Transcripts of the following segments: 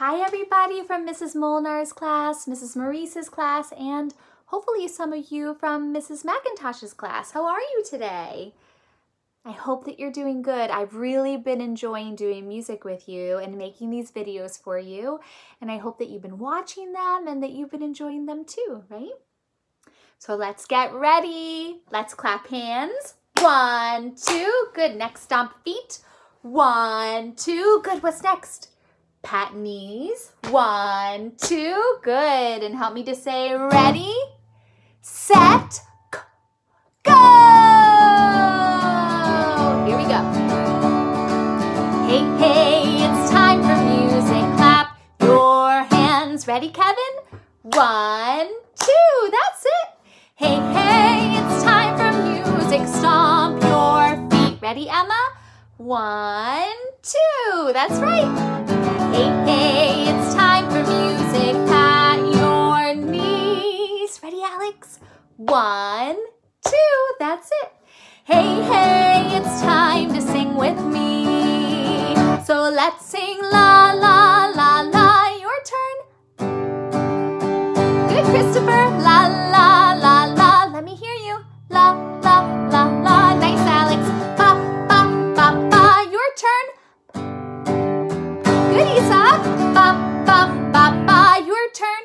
Hi everybody from Mrs. Molnar's class, Mrs. Marrese's class, and hopefully some of you from Mrs. MacIntosh's class. How are you today? I hope that you're doing good. I've really been enjoying doing music with you and making these videos for you, and I hope that you've been watching them and that you've been enjoying them too, right? So let's get ready. Let's clap hands. 1, 2, good. Next, stomp feet. 1, 2, good. What's next? Pat knees. 1, 2, good. And help me to say ready, set, go. Here we go. Hey, hey, it's time for music. Clap your hands. Ready, Kevin? 1, 2, that's it. Hey, hey, it's time for music. Stomp your feet. Ready, Emma? 1, 2, that's right. Hey, hey, it's time for music. Pat your knees. Ready, Alex? 1, 2, that's it. Hey, hey, it's time to sing with me. So let's sing la, la, la, la. Your turn. Good, Christopher. La, la, la, la. Let me hear you. La, la, la, la. Nice, Alex. Ba, ba, ba, ba. Your turn. Good, Isa. Ba, ba, ba, ba. Your turn.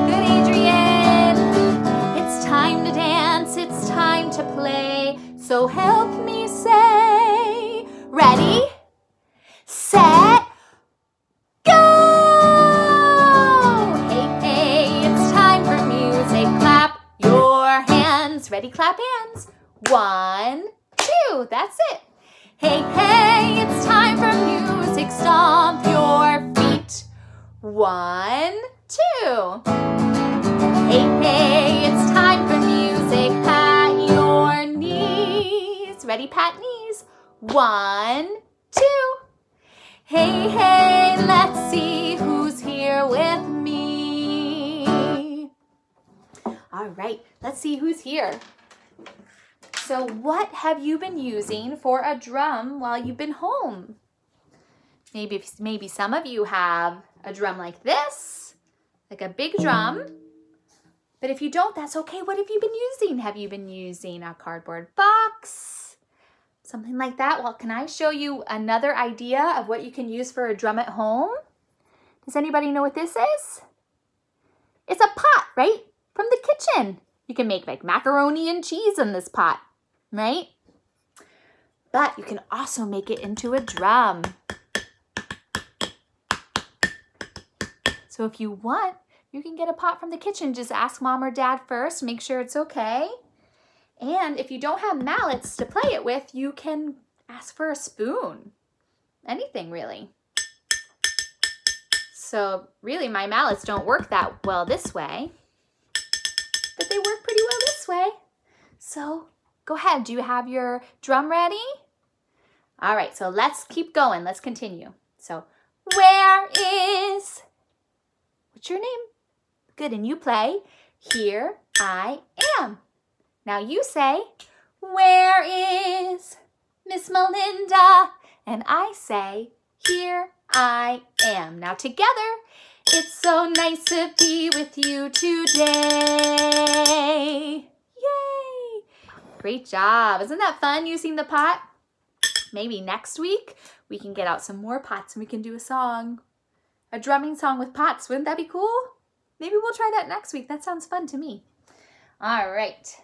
Good, Adrian. It's time to dance. It's time to play. So help me say, ready, set, go. Hey, hey, it's time for music. Clap your hands. Ready, clap hands. 1, 2, that's it. Hey, hey, it's time for music. Stomp your feet. 1, 2. Hey, hey, it's time for music. Pat your knees. Ready, pat knees. 1, 2. Hey, hey, let's see who's here with me. All right, let's see who's here. So what have you been using for a drum while you've been home? Maybe some of you have a drum like this, like a big drum. But if you don't, that's okay. What have you been using? Have you been using a cardboard box? Something like that? Well, can I show you another idea of what you can use for a drum at home? Does anybody know what this is? It's a pot, right? From the kitchen. You can make like macaroni and cheese in this pot, right? But you can also make it into a drum. So if you want, you can get a pot from the kitchen. Just ask mom or dad first, make sure it's okay. And if you don't have mallets to play it with, you can ask for a spoon. Anything really. So really my mallets don't work that well this way, but they work pretty well this way. So go ahead, do you have your drum ready? All right, so let's keep going, let's continue. So where is, what's your name? Good, and you play, here I am. Now you say, where is Miss Melinda? And I say, here I am. Now together, it's so nice to be with you today. Yay! Great job. Isn't that fun using the pot? Maybe next week, we can get out some more pots and we can do a song. A drumming song with pots. Wouldn't that be cool? Maybe we'll try that next week. That sounds fun to me. All right.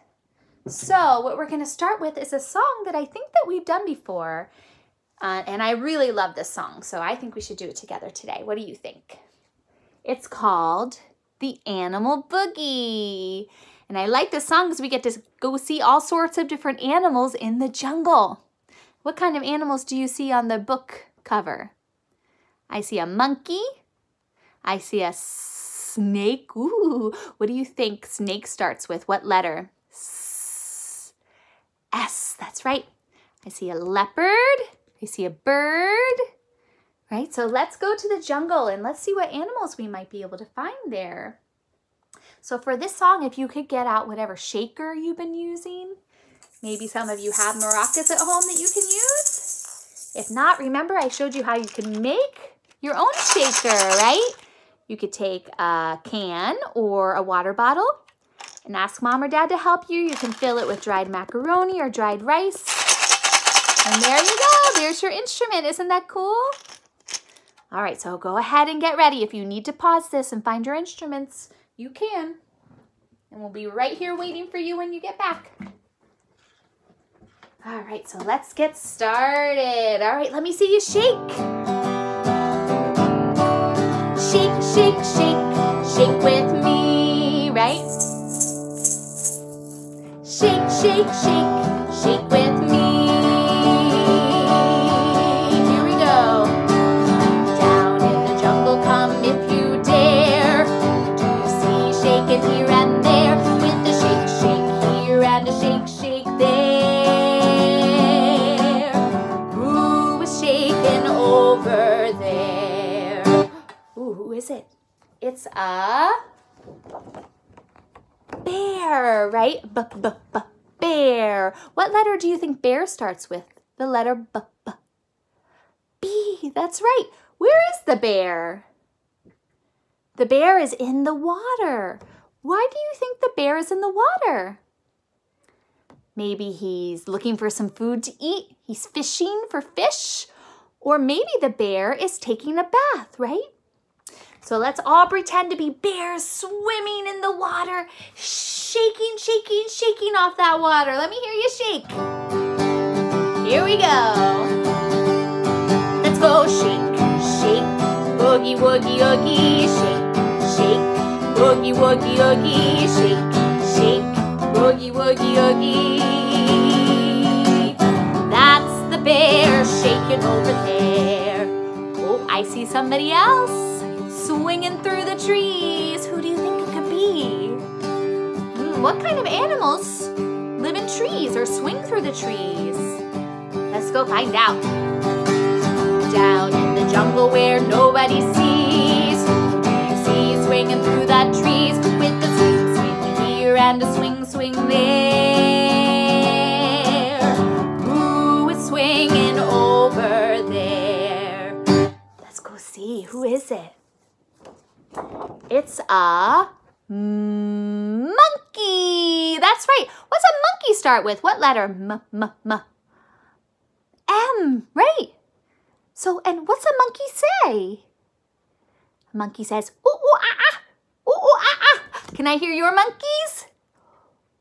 So what we're going to start with is a song that I think that we've done before. And I really love this song. So I think we should do it together today. What do you think? It's called The Animal Boogie. And I like this song because we get to go see all sorts of different animals in the jungle. What kind of animals do you see on the book cover? I see a monkey. I see a snake. Ooh, what do you think snake starts with? What letter? S. That's right. I see a leopard. I see a bird. Right, so let's go to the jungle and let's see what animals we might be able to find there. So for this song, if you could get out whatever shaker you've been using, maybe some of you have maracas at home that you can use. If not, remember I showed you how you can make your own shaker, right? You could take a can or a water bottle and ask mom or dad to help you. You can fill it with dried macaroni or dried rice. And there you go. There's your instrument. Isn't that cool? All right, so go ahead and get ready. If you need to pause this and find your instruments, you can. And we'll be right here waiting for you when you get back. All right, so let's get started. All right, let me see you shake. Shake, shake, shake, shake with me, right? Shake, shake, shake, shake with me. Here we go. Down in the jungle, come if you dare. Do you see shaking here and there? With a shake, shake here and a shake, shake there. Who is shaking over there? Ooh, who is it? It's a bear, right? Bear. What letter do you think bear starts with? The letter B. B, that's right. Where is the bear? The bear is in the water. Why do you think the bear is in the water? Maybe he's looking for some food to eat. He's fishing for fish. Or maybe the bear is taking a bath, right? So let's all pretend to be bears swimming in the water, shaking, shaking, shaking off that water. Let me hear you shake. Here we go. Let's go shake, shake, boogie, woogie, oogie, shake, shake, boogie, woogie, oogie, shake, shake, boogie, woogie, oogie. That's the bear shaking over there. Oh, I see somebody else. Swinging through the trees. Who do you think it could be? What kind of animals live in trees or swing through the trees? Let's go find out. Down in the jungle where nobody sees, who do you see swinging through the trees with a swing, swing here and a swing, swing there? Who is swinging over there? Let's go see. Who is it? It's a monkey. That's right. What's a monkey start with? What letter? M. M, right. So, and what's a monkey say? A monkey says, ooh, ooh, ah, ah. Ooh, ooh, ah, ah. Can I hear your monkeys?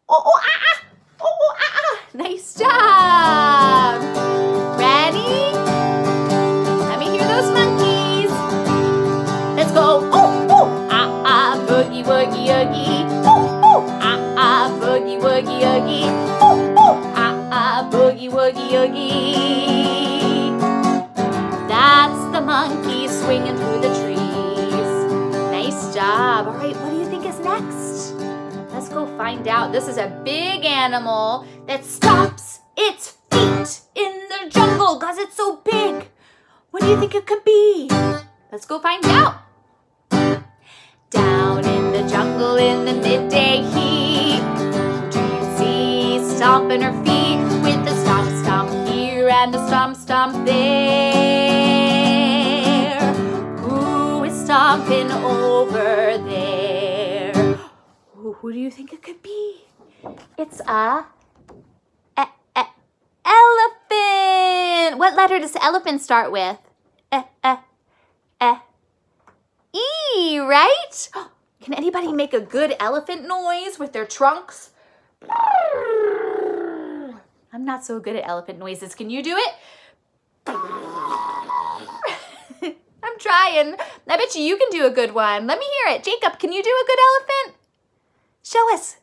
Ooh, ooh, ah, ah. Ooh, ooh, ah, ah. Nice job. Ready? Let me hear those monkeys. Let's go. Ooh. Boogie, woogie, oogie, ooh, ooh, ah, ah, boogie, woogie, oogie, ooh, ooh, ah, ah, boogie, woogie, oogie. That's the monkey swinging through the trees. Nice job. All right, what do you think is next? Let's go find out. This is a big animal that stops its feet in the jungle because it's so big. What do you think it could be? Let's go find out. Down in the jungle in the midday heat, do you see stomping her feet with a stomp, stomp here and a stomp, stomp there? Who is stomping over there? Who do you think it could be? It's a elephant. What letter does elephant start with? E, right? Can anybody make a good elephant noise with their trunks? I'm not so good at elephant noises. Can you do it? I'm trying. I bet you can do a good one. Let me hear it. Jacob, can you do a good elephant? Show us.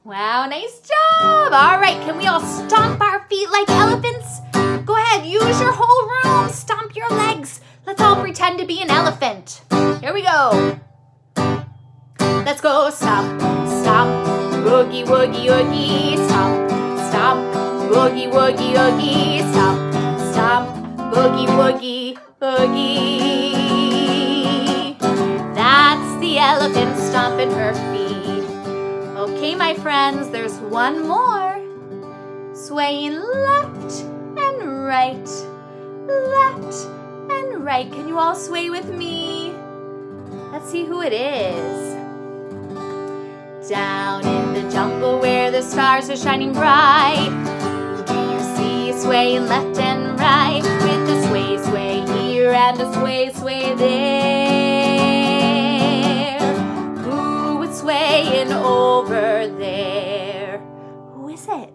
Wow, nice job. All right, can we all stomp our feet like elephants? Go ahead, use your whole room. Stomp your legs. Let's all pretend to be an elephant. Here we go. Let's go stomp, stomp, boogie, woogie, oogie, stomp, stomp, boogie, woogie, oogie, stomp, stomp, boogie, woogie, oogie. That's the elephant stomping her feet. Okay, my friends, there's one more. Swaying left and right, left and right. right, can you all sway with me? Let's see who it is. Down in the jungle where the stars are shining bright, who do you see swaying left and right? With a sway, sway here and a sway, sway there. Who is swaying over there? Who is it?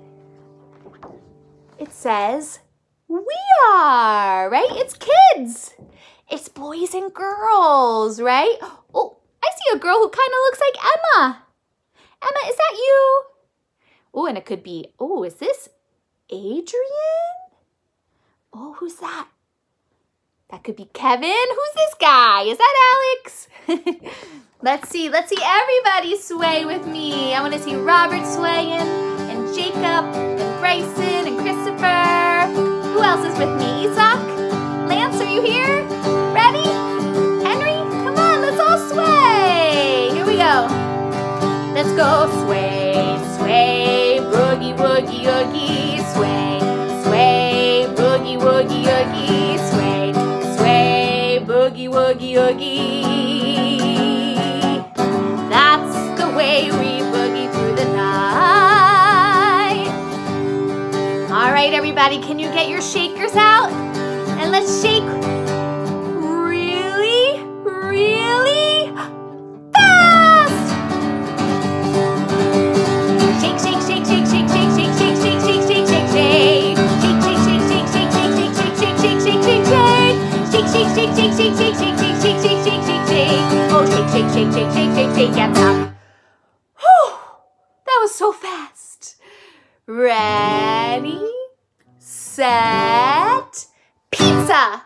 It says we are, right? It's kids. It's boys and girls, right? Oh, I see a girl who kind of looks like Emma. Emma, is that you? Oh, and it could be, oh, is this Adrian? Oh, who's that? That could be Kevin. Who's this guy? Is that Alex? Let's see everybody sway with me. I want to see Robert swaying, and Jacob, and Bryson, and Christopher. Who else is with me? Isaac? Lance, are you here? Ready? Henry? Come on, let's all sway. Here we go. Let's go sway, sway, boogie, woogie, oogie, sway, sway, boogie, woogie, oogie, sway, sway, boogie, woogie, oogie. That's the way we boogie through the night. All right, everybody, can you get your shakers out? And let's shake really, really fast. Shake, shake, shake, shake, shake, shake, shake, shake, shake, shake, shake, shake, shake. Shake, shake, shake, shake, shake, shake, shake, shake, shake, shake, shake, shake, shake. Shake, shake, shake, shake, shake, shake, shake, shake, shake, shake, shake, shake, shake. Oh, shake, shake, shake, shake, shake, shake, shake, and stop. Whew, that was so fast. Ready, set, pizza.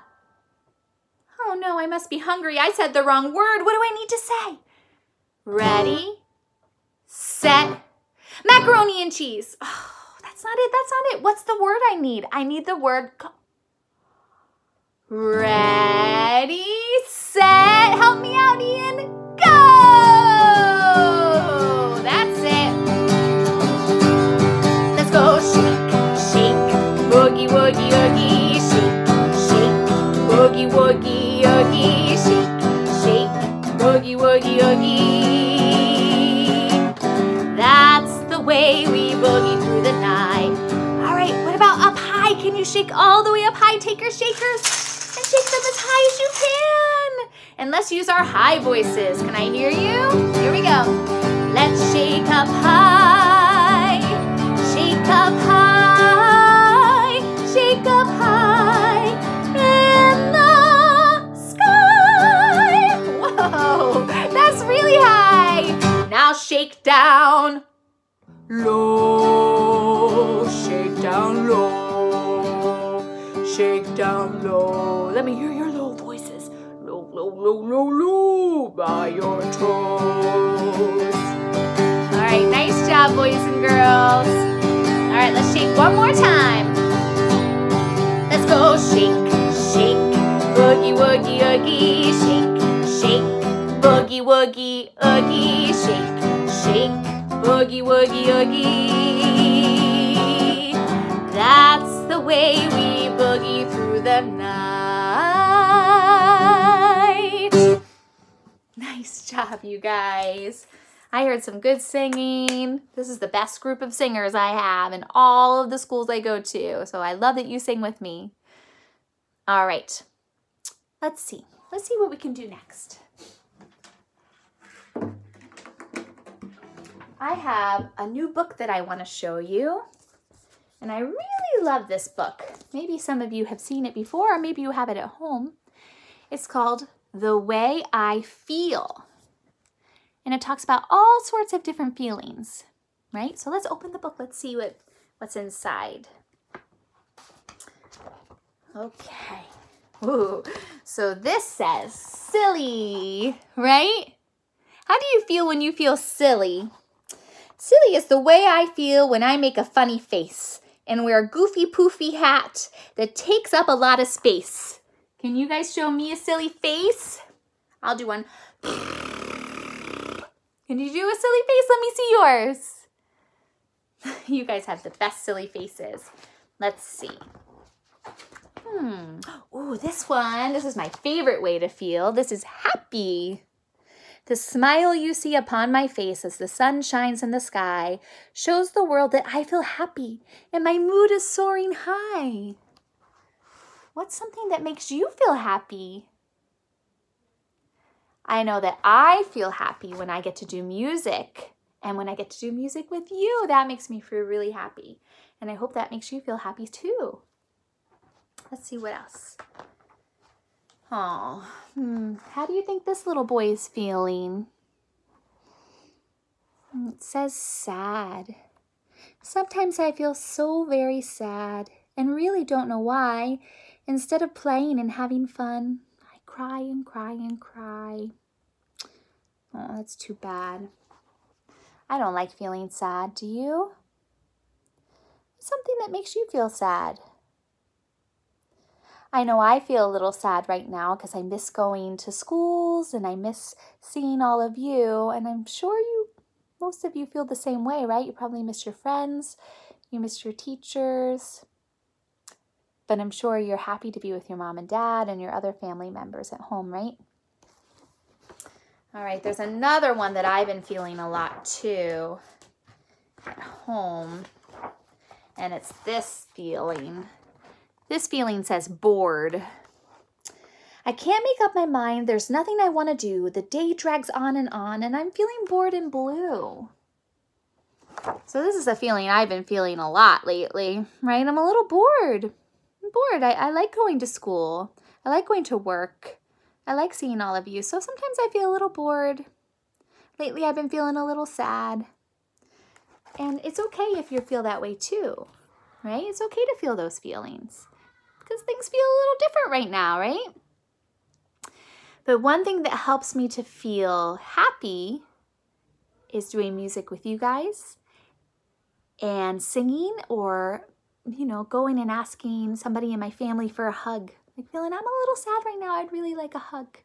Oh no, I must be hungry. I said the wrong word. What do I need to say? Ready, set, macaroni and cheese. Oh, that's not it. That's not it. What's the word I need? I need the word. Ready, set, help me out, Ian. Go! That's it. Let's go shake, shake, boogie, woogie, oogie, shake, shake, boogie, woogie, oogie, shake, shake, boogie, woogie, oogie. That's the way we boogie through the night. All right, what about up high? Can you shake all the way up high? Take your shakers and shake them as high as you can. And let's use our high voices. Can I hear you? Here we go. Let's shake up high, shake up high, shake up high in the sky. Whoa, that's really high. Now shake down low, shake down low, shake down low. Let me hear your low voices. Low, low, low, low, low by your toes. All right, nice job, boys and girls. All right, let's shake one more time. Let's go shake, shake, boogie, woogie, oogie, shake, shake, boogie, woogie, oogie, shake, shake, boogie, woogie, oogie. That's the way we boogie through the night. Nice job, you guys. I heard some good singing. This is the best group of singers I have in all of the schools I go to. So I love that you sing with me. All right, let's see. Let's see what we can do next. I have a new book that I want to show you. And I really love this book. Maybe some of you have seen it before, or maybe you have it at home. It's called The Way I Feel. And it talks about all sorts of different feelings, right? So let's open the book. Let's see what's inside. Okay. Ooh. So this says silly, right? How do you feel when you feel silly? Silly is the way I feel when I make a funny face and wear a goofy poofy hat that takes up a lot of space. Can you guys show me a silly face? I'll do one. Can you do a silly face? Let me see yours. You guys have the best silly faces. Let's see. Ooh, this one. This is my favorite way to feel. This is happy. The smile you see upon my face as the sun shines in the sky shows the world that I feel happy and my mood is soaring high. What's something that makes you feel happy? I know that I feel happy when I get to do music. And when I get to do music with you, that makes me feel really happy. And I hope that makes you feel happy too. Let's see what else. Oh, how do you think this little boy is feeling? It says sad. Sometimes I feel so very sad and really don't know why. Instead of playing and having fun, I cry and cry and cry. Oh, that's too bad. I don't like feeling sad, do you? Something that makes you feel sad. I know I feel a little sad right now because I miss going to schools and I miss seeing all of you. And I'm sure most of you feel the same way, right? You probably miss your friends, you miss your teachers. But I'm sure you're happy to be with your mom and dad and your other family members at home, right? All right, there's another one that I've been feeling a lot too at home. And it's this feeling. This feeling says bored. I can't make up my mind. There's nothing I want to do. The day drags on and I'm feeling bored and blue. So this is a feeling I've been feeling a lot lately, right? I'm a little bored. I'm bored. I like going to school. I like going to work. I like seeing all of you. So sometimes I feel a little bored. Lately I've been feeling a little sad. And it's okay if you feel that way too, right? It's okay to feel those feelings. Because things feel a little different right now, right? But one thing that helps me to feel happy is doing music with you guys and singing or, going and asking somebody in my family for a hug. Like feeling I'm a little sad right now, I'd really like a hug.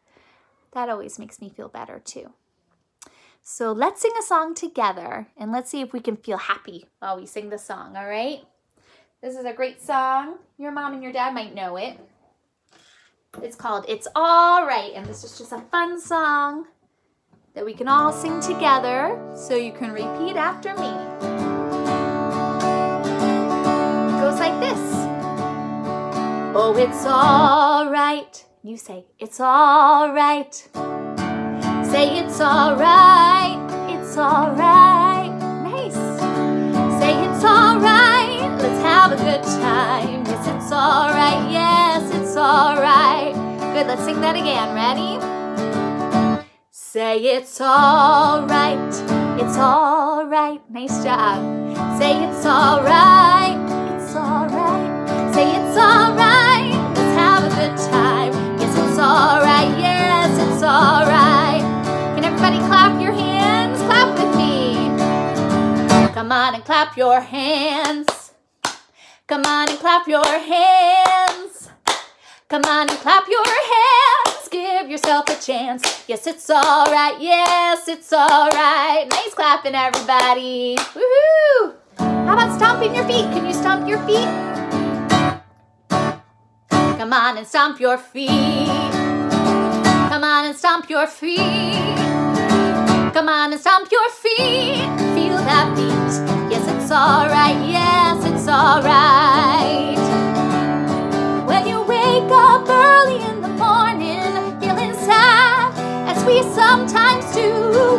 That always makes me feel better too. So let's sing a song together and let's see if we can feel happy while we sing the song, all right? This is a great song. Your mom and your dad might know it. It's called It's All Right, and this is just a fun song that we can all sing together, so you can repeat after me. It goes like this. Oh, it's all right. You say, it's all right. Say, it's all right. It's all right. Nice. Say, it's all right. Let's have a good time. Yes, it's all right. Yes, it's all right. Good, let's sing that again. Ready? Say, it's all right. It's all right. Nice job. Say, it's all right. It's all right. Say, it's all right. Let's have a good time. Yes, it's all right. Yes, it's all right. Can everybody clap your hands? Clap with me. Come on and clap your hands. Come on and clap your hands. Come on and clap your hands. Give yourself a chance. Yes, it's all right. Yes, it's all right. Nice clapping, everybody. Woohoo! How about stomping your feet? Can you stomp your feet? Come on and stomp your feet. Come on and stomp your feet. Come on and stomp your feet. Feel that beat. Yes, it's all right. Yes, it's all right. When you wake up early in the morning, feeling sad, as we sometimes do,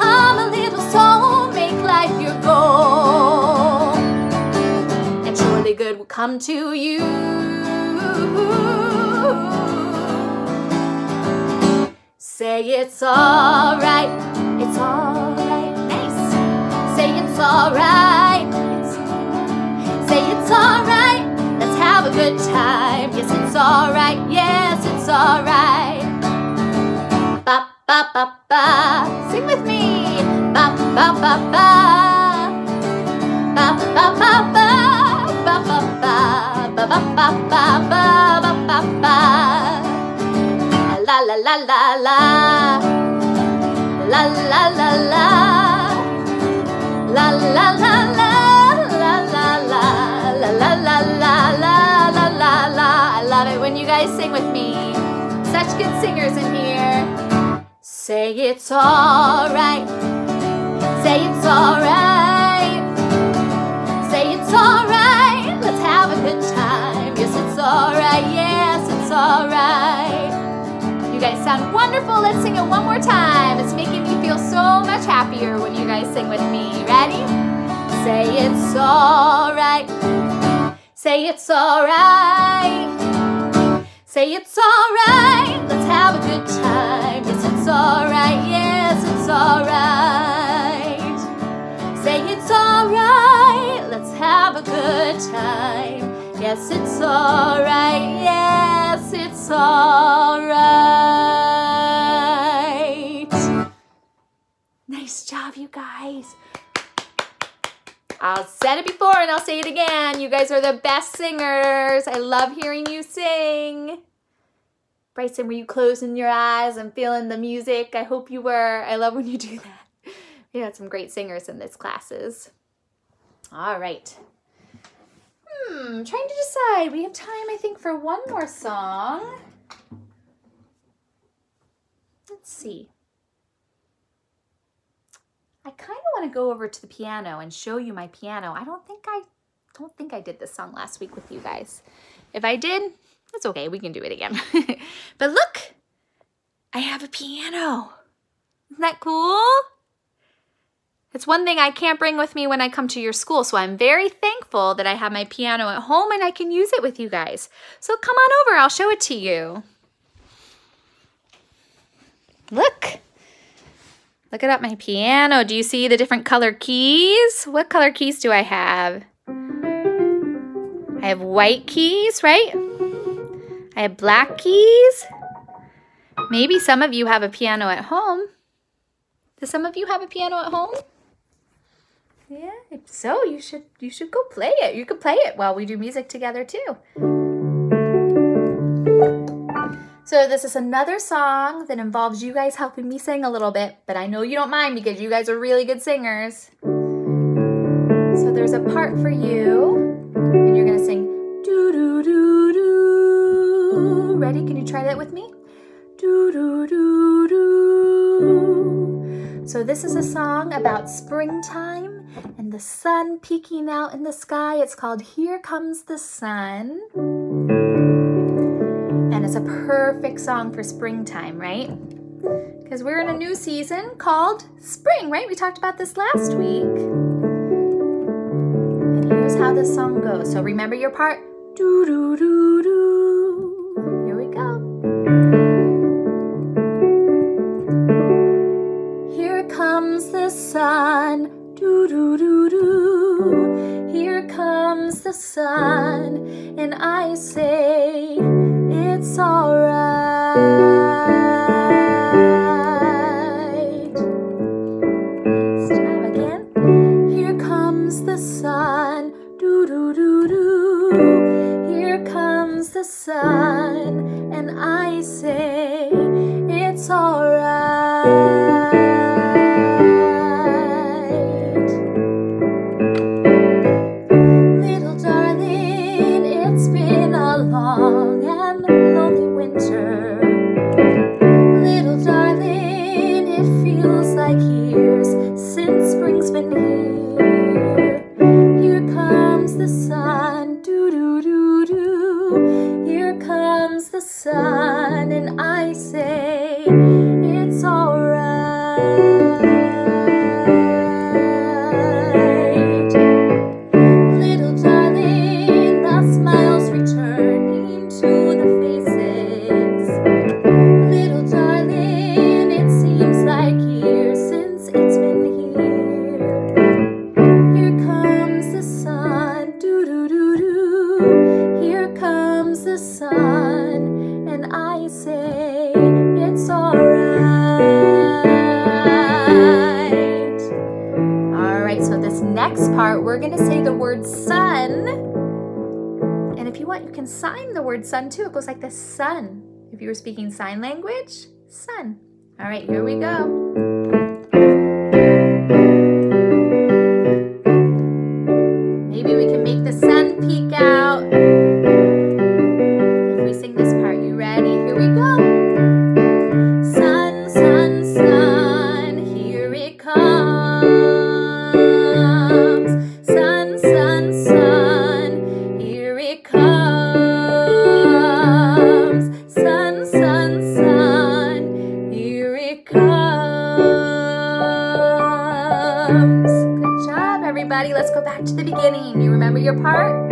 hum a little song, make life your goal, and surely good will come to you. Say, it's all right. It's all right. Nice. Say, it's all right. Say, it's all right. Let's have a good time. Yes, it's all right. Yes, it's all right. Ba, ba, ba, ba. Sing with me. Ba, ba, ba, ba. Ba, ba, ba, ba. Ba, ba, ba. Ba, ba, ba, ba, ba, ba, ba, ba. La, la, la, la, la. La, la, la, la. La, la, la, la. La, la, la. La, la, la, la, la. sing with me. Such good singers in here. Say it's alright. Say it's alright. Say it's alright. Let's have a good time. Yes, it's alright. Yes, it's alright. You guys sound wonderful. Let's sing it one more time. It's making me feel so much happier when you guys sing with me. Ready? Say it's alright. Say it's alright. Say it's alright. Let's have a good time. Yes, it's alright. Yes, it's alright. Say it's alright. Let's have a good time. Yes, it's alright. Yes, it's alright. Nice job, you guys. I'll said it before and I'll say it again. You guys are the best singers. I love hearing you sing. Bryson, were you closing your eyes and feeling the music? I hope you were. I love when you do that. We had some great singers in this classes. All right. Trying to decide. We have time, I think, for one more song. Let's see. I kind of want to go over to the piano and show you my piano. I don't think I did this song last week with you guys. If I did, that's okay. We can do it again. But look, I have a piano. Isn't that cool? It's one thing I can't bring with me when I come to your school, so I'm very thankful that I have my piano at home and I can use it with you guys. So come on over, I'll show it to you. Look. Look at my piano. Do you see the different color keys? What color keys do I have? I have white keys, right? I have black keys. Maybe some of you have a piano at home. Do some of you have a piano at home? Yeah, if so, you should go play it. You could play it while we do music together too. So this is another song that involves you guys helping me sing a little bit, but I know you don't mind because you guys are really good singers. So there's a part for you, and you're gonna sing do do do do. Ready? Can you try that with me? Do do do do. So this is a song about springtime and the sun peeking out in the sky. It's called Here Comes the Sun. And it's a perfect song for springtime, right? Because we're in a new season called spring, right? We talked about this last week. And here's how this song goes. So remember your part. Do, do, do, do. Here we go. Here comes the sun. Do, do, do, do. Here comes the sun. And I say, it's alright. Let's try again. Here comes the sun. Do do do do. Here comes the sun, and I say it's alright. Little darling, it's been a long and lonely winter. Little darling, it feels like years since spring's been here. Here comes the sun, do do do do. Here comes the sun, and I say it's alright. Little darling, the smiles returning to the faces. Little darling, it seems like years since it's been here. Here comes the sun, do do do do. Here comes the sun, and I say it's alright. Alright, so this next part, we're gonna say the word sun. And if you want, you can sign the word sun too. It goes like this, sun. If you were speaking sign language, sun. All right, here we go. Maybe we can make the sun peek out. If we sing this part, you Remember your part?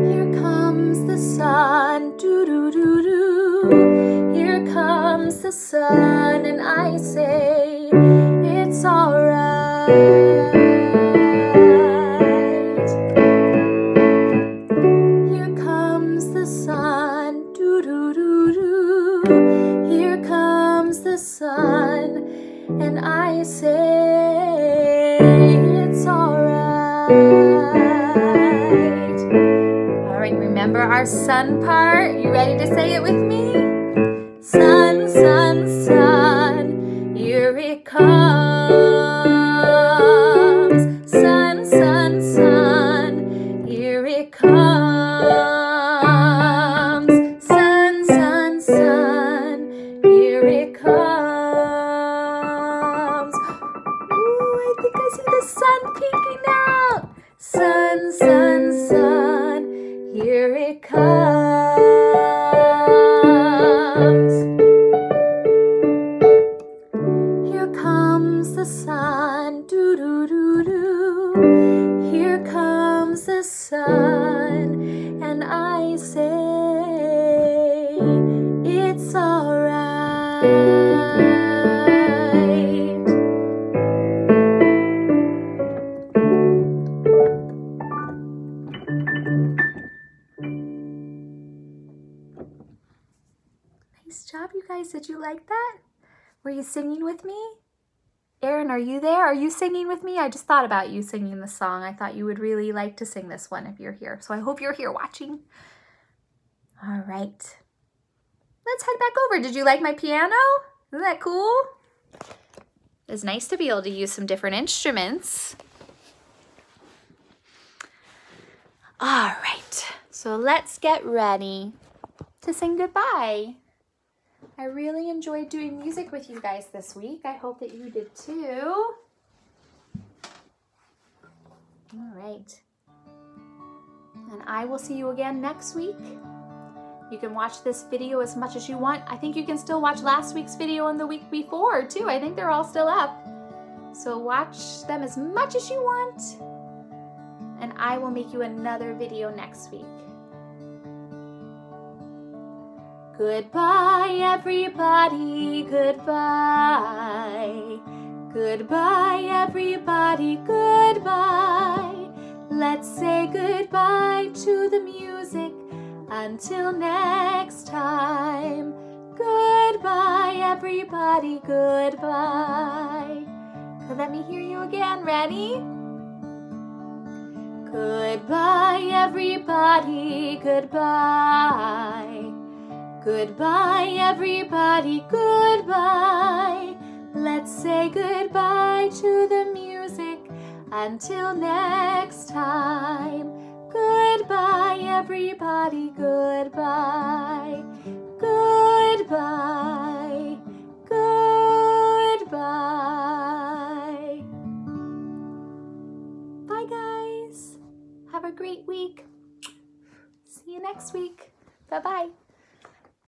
Here comes the sun, doo-doo-doo-doo. Here comes the sun, and I say, it's alright. Here comes the sun, doo-doo-doo-doo. Here comes the sun, and I say, it's alright. All right, remember our sun part? You ready to say it with me? Sun, sun, sun, here it comes. Sun, sun, sun, here it comes. Sun, sun, sun, here it comes. Ooh, I think I see the sun peeking out. Sun, sun, sun, here it comes. Here comes the sun, doo-doo-doo-doo. Here comes the sun, and I say, it's alright. Nice job, you guys. Did you like that? Were you singing with me? Erin, are you there? Are you singing with me? I just thought about you singing the song. I thought you would really like to sing this one if you're here. So I hope you're here watching. All right. Let's head back over. Did you like my piano? Isn't that cool? It's nice to be able to use some different instruments. All right. So let's get ready to sing goodbye. I really enjoyed doing music with you guys this week. I hope that you did too. All right. And I will see you again next week. You can watch this video as much as you want. I think you can still watch last week's video and the week before too. I think they're all still up. So watch them as much as you want. And I will make you another video next week. Goodbye, everybody, goodbye. Goodbye, everybody, goodbye. Let's say goodbye to the music until next time. Goodbye, everybody, goodbye. Let me hear you again. Ready? Goodbye, everybody, goodbye. Goodbye, everybody, goodbye. Let's say goodbye to the music until next time. Goodbye, everybody, goodbye. Goodbye, goodbye. Bye, guys. Have a great week. See you next week. Bye-bye.